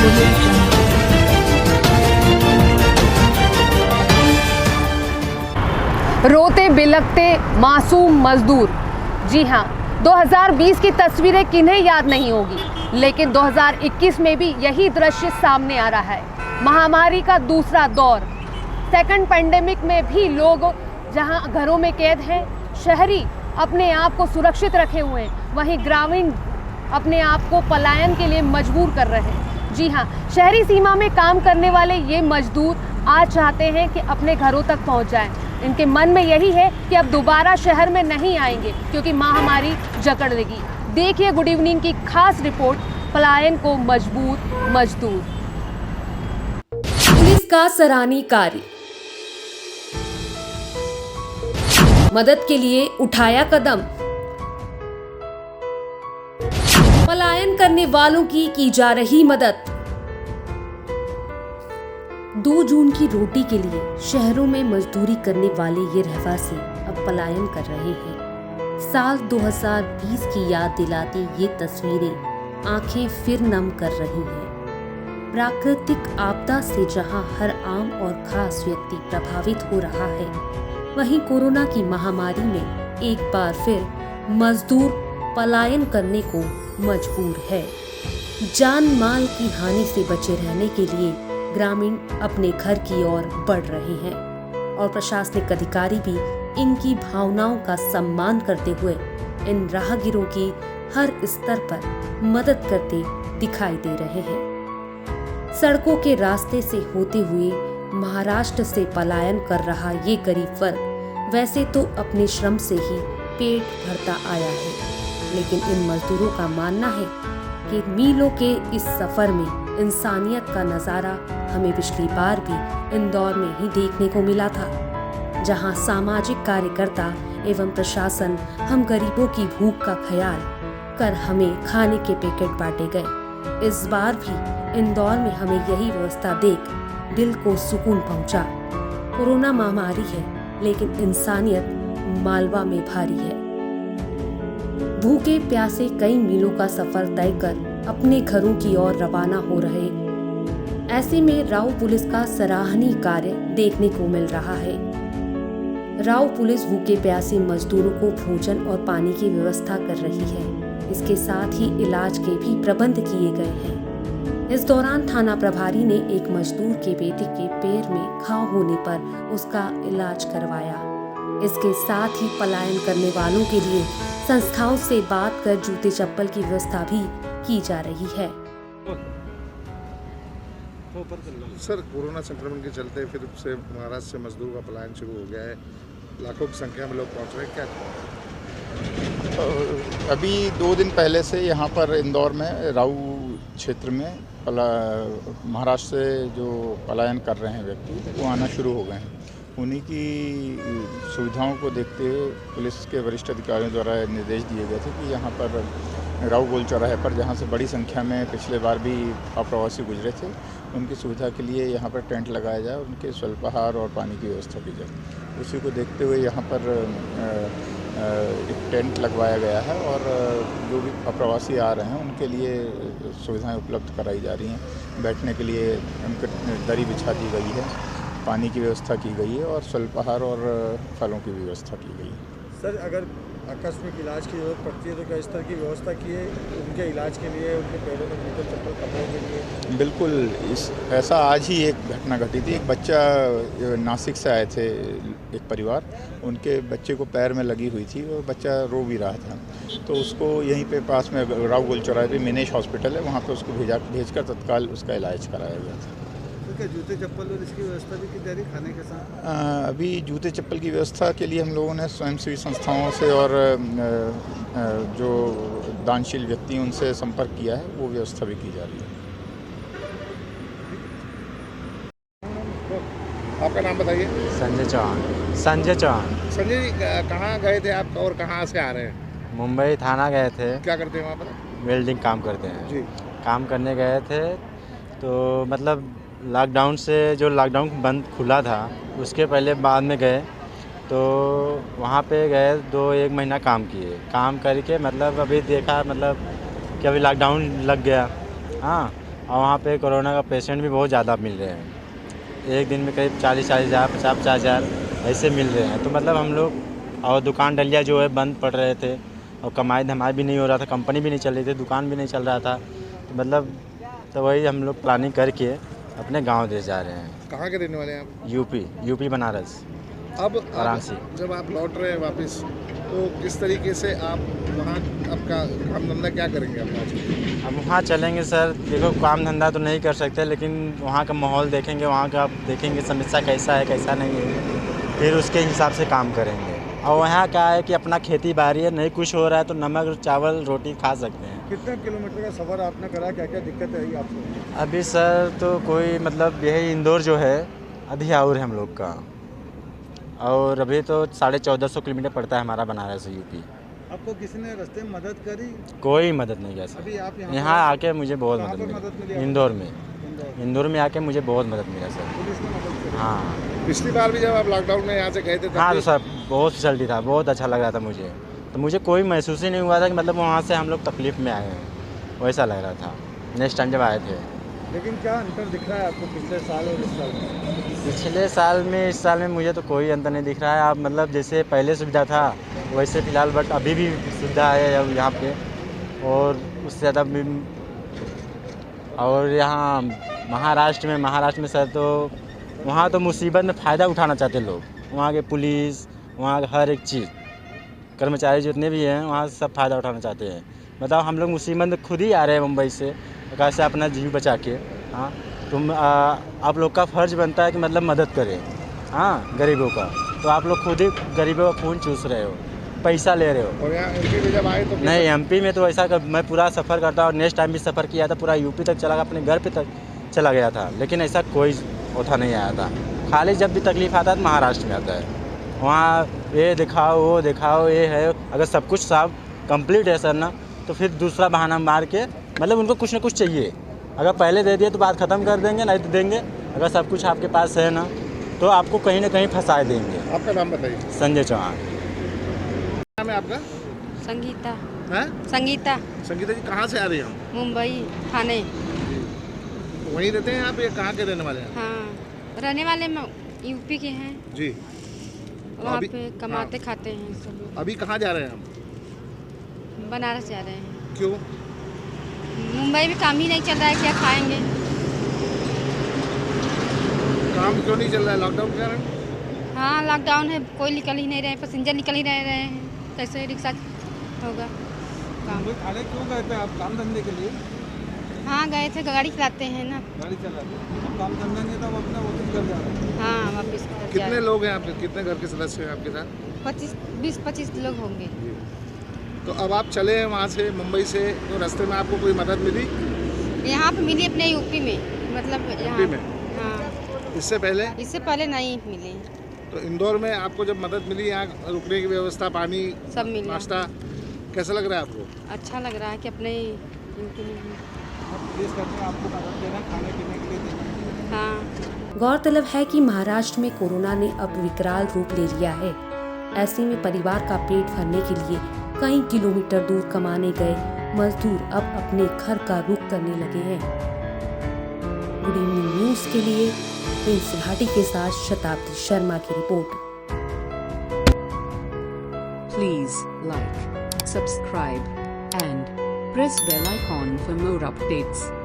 audio jungle. रोते बिलखते मासूम मजदूर। जी हाँ, 2020 की तस्वीरें किन्हें याद नहीं होगी, लेकिन 2021 में भी यही दृश्य सामने आ रहा है। महामारी का दूसरा दौर, सेकंड पैंडेमिक में भी लोग जहां घरों में कैद हैं, शहरी अपने आप को सुरक्षित रखे हुए हैं, वहीं ग्रामीण अपने आप को पलायन के लिए मजबूर कर रहे हैं। जी हाँ, शहरी सीमा में काम करने वाले ये मजदूर आज चाहते हैं कि अपने घरों तक पहुंच जाएं। इनके मन में यही है कि अब दोबारा शहर में नहीं आएंगे क्योंकि महामारी जकड़ लेगी। देखिए गुड इवनिंग की खास रिपोर्ट, पलायन को मजबूर मजदूर। पुलिस का सराहनीय कार्य, मदद के लिए उठाया कदम, पलायन करने वालों की जा रही मदद। 2 जून की रोटी के लिए शहरों में मजदूरी करने वाले ये रहवासी अब पलायन कर रहे हैं। साल 2020 की याद दिलाती ये तस्वीरें आंखें फिर नम कर रही हैं। प्राकृतिक आपदा से जहां हर आम और खास व्यक्ति प्रभावित हो रहा है, वहीं कोरोना की महामारी में एक बार फिर मजदूर पलायन करने को मजबूर है। जान माल की हानि से बचे रहने के लिए ग्रामीण अपने घर की ओर बढ़ रहे हैं और प्रशासनिक अधिकारी भी इनकी भावनाओं का सम्मान करते हुए इन राहगीरों की हर स्तर पर मदद करते दिखाई दे रहे हैं। सड़कों के रास्ते से होते हुए महाराष्ट्र से पलायन कर रहा ये गरीब वर्ग वैसे तो अपने श्रम से ही पेट भरता आया है, लेकिन इन मजदूरों का मानना है कि मीलों के इस सफर में इंसानियत का नज़ारा हमें पिछली बार भी इंदौर में ही देखने को मिला था, जहां सामाजिक कार्यकर्ता एवं प्रशासन हम गरीबों की भूख का ख्याल कर हमें खाने के पैकेट बांटे गए। इस बार भी इंदौर में हमें यही व्यवस्था देख दिल को सुकून पहुंचा। कोरोना महामारी है, लेकिन इंसानियत मालवा में भारी है। भूखे प्यासे कई मीलों का सफर तय कर अपने घरों की ओर रवाना हो रहे, ऐसे में राव पुलिस का सराहनीय कार्य देखने को मिल रहा है। राव पुलिस भूखे प्यासे मजदूरों को भोजन और पानी की व्यवस्था कर रही है। इसके साथ ही इलाज के भी प्रबंध किए गए हैं। इस दौरान थाना प्रभारी ने एक मजदूर के बेटे के पैर में घाव होने पर उसका इलाज करवाया। इसके साथ ही पलायन करने वालों के लिए संस्थाओं से बात कर जूते चप्पल की व्यवस्था भी की जा रही है। सर, कोरोना संक्रमण के चलते फिर से महाराष्ट्र से मजदूर का पलायन शुरू हो गया है। लाखों की संख्या में लोग पहुंच रहे हैं, क्या अभी 2 दिन पहले से यहाँ पर इंदौर में राऊ क्षेत्र में महाराष्ट्र से जो पलायन कर रहे हैं व्यक्ति, वो आना शुरू हो गए हैं। उन्हीं की सुविधाओं को देखते हुए पुलिस के वरिष्ठ अधिकारियों द्वारा निर्देश दिए गए थे कि यहाँ पर राऊ गोल चौराहे पर, जहाँ से बड़ी संख्या में पिछले बार भी अप्रवासी गुजरे थे, उनकी सुविधा के लिए यहाँ पर टेंट लगाया जाए, उनके स्वल्पाहार और पानी की व्यवस्था की जाए। उसी को देखते हुए यहाँ पर एक टेंट लगवाया गया है और जो भी अप्रवासी आ रहे हैं उनके लिए सुविधाएं उपलब्ध कराई जा रही हैं। बैठने के लिए उनके दरी बिछा दी गई है, पानी की व्यवस्था की गई है और स्वल्पाहार और फलों की व्यवस्था की गई है। सर, अगर आकस्मिक इलाज की जरूरत पड़ती है तो क्या इस तरह की व्यवस्था की है उनके इलाज के लिए, उनके पैरों में जूते चप्पल कपड़ों के लिए? बिल्कुल, ऐसा आज ही एक घटना घटी थी। एक बच्चा नासिक से आए थे, एक परिवार, उनके बच्चे को पैर में लगी हुई थी और बच्चा रो भी रहा था, तो उसको यहीं पे पास में राव गोल चौराहे पे मिनेश हॉस्पिटल है, वहाँ पे उसको भेजकर तत्काल उसका इलाज कराया गया था। क्या जूते चप्पल और इसकी व्यवस्था भी की जा रही खाने के साथ? अभी जूते चप्पल की व्यवस्था के लिए हम लोगों ने स्वयंसेवी संस्थाओं से और जो दानशील व्यक्ति हैं उनसे संपर्क किया है, वो व्यवस्था भी की जा रही है। आपका नाम बताइए। संजय चौहान। संजय जी, कहाँ गए थे आप और कहाँ से आ रहे हैं? मुंबई थाना गए थे। क्या करते हैं वहाँ पर? वेल्डिंग काम करते हैं जी। काम करने गए थे, तो मतलब लॉकडाउन से, जो लॉकडाउन बंद खुला था उसके पहले बाद में गए, तो वहाँ पे गए 2-1 महीना काम किए। काम करके मतलब अभी देखा मतलब कि अभी लॉकडाउन लग गया, हाँ, और वहाँ पे कोरोना का पेशेंट भी बहुत ज़्यादा मिल रहे हैं। एक दिन में करीब 40,000 50,000 ऐसे मिल रहे हैं। तो मतलब हम लोग और दुकान डलिया जो है बंद पड़ रहे थे और कमाई धमाई भी नहीं हो रहा था, कंपनी भी नहीं चल रही थी, दुकान भी नहीं चल रहा था। तो मतलब तो वही हम लोग प्लानिंग करके अपने गांव दे जा रहे हैं। कहाँ के रहने वाले हैं आप? यूपी बनारस अब वाराणसी। जब आप लौट रहे हैं वापस, तो किस तरीके से आप वहाँ आपका काम धंधा क्या करेंगे आप आज? अब वहाँ चलेंगे सर, देखो काम धंधा तो नहीं कर सकते, लेकिन वहाँ का माहौल देखेंगे, वहाँ का देखेंगे समस्या कैसा है कैसा नहीं है, फिर उसके हिसाब से काम करेंगे। और वहाँ क्या है कि अपना खेती बाड़ी है, नहीं कुछ हो रहा है तो नमक चावल रोटी खा सकते हैं। कितने किलोमीटर का सफ़र आपने करा, क्या क्या दिक्कत आई आपको? अभी सर तो कोई मतलब यही इंदौर जो है अधियाउर है हम लोग का, और अभी तो 1450 किलोमीटर पड़ता है हमारा बनारस से यूपी। आपको किसी ने रास्ते में मदद करी? कोई मदद नहीं किया अभी सर। आप यहाँ आके मुझे बहुत कहाँ मदद पर मदद मिली मिली, आपको? इंदौर में आके मुझे बहुत मदद मिला सर। पुलिस ने मदद करी? हाँ पिछली बार भी जब आप लॉकडाउन में यहाँ से गए थे तब हाँ, तो भी- सर बहुत फैसिलिटी था, बहुत अच्छा लग रहा था मुझे। तो मुझे कोई महसूस ही नहीं हुआ था कि मतलब वहाँ से हम लोग तकलीफ़ में आए हैं, वैसा लग रहा था नेक्स्ट टाइम जब आए थे। लेकिन क्या अंतर दिख रहा है आपको पिछले साल और इस साल में? पिछले साल में इस साल में मुझे तो कोई अंतर नहीं दिख रहा है। आप मतलब जैसे पहले सुविधा था वैसे फ़िलहाल, बट अभी भी सुविधा है अब यहाँ पे, और उससे ज़्यादा भी। और यहाँ महाराष्ट्र में सर तो वहाँ तो मुसीबत में फ़ायदा उठाना चाहते लोग, वहाँ के पुलिस, वहाँ का हर एक चीज़ कर्मचारी जितने भी हैं वहाँ सब फ़ायदा उठाना चाहते हैं। बताओ हम लोग मुसीबत में खुद ही आ रहे हैं मुंबई से, कैसे अपना जीव बचा के। हाँ तुम आप लोग का फ़र्ज़ बनता है कि मतलब मदद करें हाँ गरीबों का, तो आप लोग खुद ही गरीबों का खून चूस रहे हो, पैसा ले रहे हो। और यहाँ एमपी में जब आए तो नहीं एमपी में तो ऐसा मैं पूरा सफ़र करता और नेक्स्ट टाइम भी सफ़र किया था, पूरा यूपी तक चला, अपने घर पे तक चला गया था, लेकिन ऐसा कोई होता नहीं आया था। खाली जब भी तकलीफ़ आता है तो महाराष्ट्र में आता है, वहाँ ये दिखाओ वो दिखाओ ये है। अगर सब कुछ साफ कंप्लीट है सर ना, तो फिर दूसरा बहाना मार के मतलब उनको कुछ ना कुछ चाहिए। अगर पहले दे दिए तो बात ख़त्म कर देंगे, नहीं तो देंगे। अगर सब कुछ आपके पास है ना तो आपको कहीं ना कहीं फंसा देंगे। आपका नाम बताइए। संजय चौहान। नाम है आपका? संगीता। है संगीता। संगीता जी कहाँ से आ रही हैं हम? मुंबई थाने। वहीं रहते हैं आप या कहाँ के रहने वाले हैं? हाँ रहने वाले यूपी के हैं, जी। वहाँ अभी- पे कमाते खाते हैं सब लोग। अभी कहाँ जा रहे हैं हम? बनारस जा रहे हैं। क्यों? मुंबई में काम ही नहीं चल रहा है, क्या खाएंगे। काम क्यों नहीं चल रहा है? लॉकडाउन के कारण? हाँ लॉकडाउन है, कोई निकल ही नहीं रहे, पैसेंजर निकल ही नहीं रहे हैं, कैसे रिक्शा होगा काम। मुंबई थाने क्यों गए थे आप? काम धंधे के लिए हाँ गए थे, गाड़ी चलाते हैं ना। गाड़ी चला थे, अब काम धंधा नहीं था, अपना वापस घर जा रहे हैं। हाँ वापिस घर जा कितने रहे लोग हैं आपके? कितने घर के सदस्य हैं आपके साथ? हैं। 20-25 लोग होंगे। तो अब आप चले हैं वहाँ से मुंबई से, तो रास्ते में आपको कोई मदद मिली? यहाँ पे मिली अपने यूपी में, मतलब यहाँ। यूपी में? हाँ इससे पहले? इससे पहले नहीं मिली। तो इंदौर में आपको जब मदद मिली, यहाँ रुकने की व्यवस्था, पानी, सब मिला। नाश्ता, कैसा लग रहा है आपको? अच्छा लग रहा है कि अपने यूपी में हैं। अब प्लीज़ करते हैं आपको मदद देना, खाने पीने के लिए देना। हाँ गौरतलब है कि महाराष्ट्र में कोरोना ने अब विकराल रूप ले लिया है। ऐसे में परिवार का पेट भरने के लिए कई किलोमीटर दूर कमाने गए मजदूर अब अपने घर का रुख करने लगे हैं। गुड इवनिंग न्यूज के लिए प्रिंस भाटी के साथ शताब्दी शर्मा की report. Please like, subscribe and press bell icon for more updates.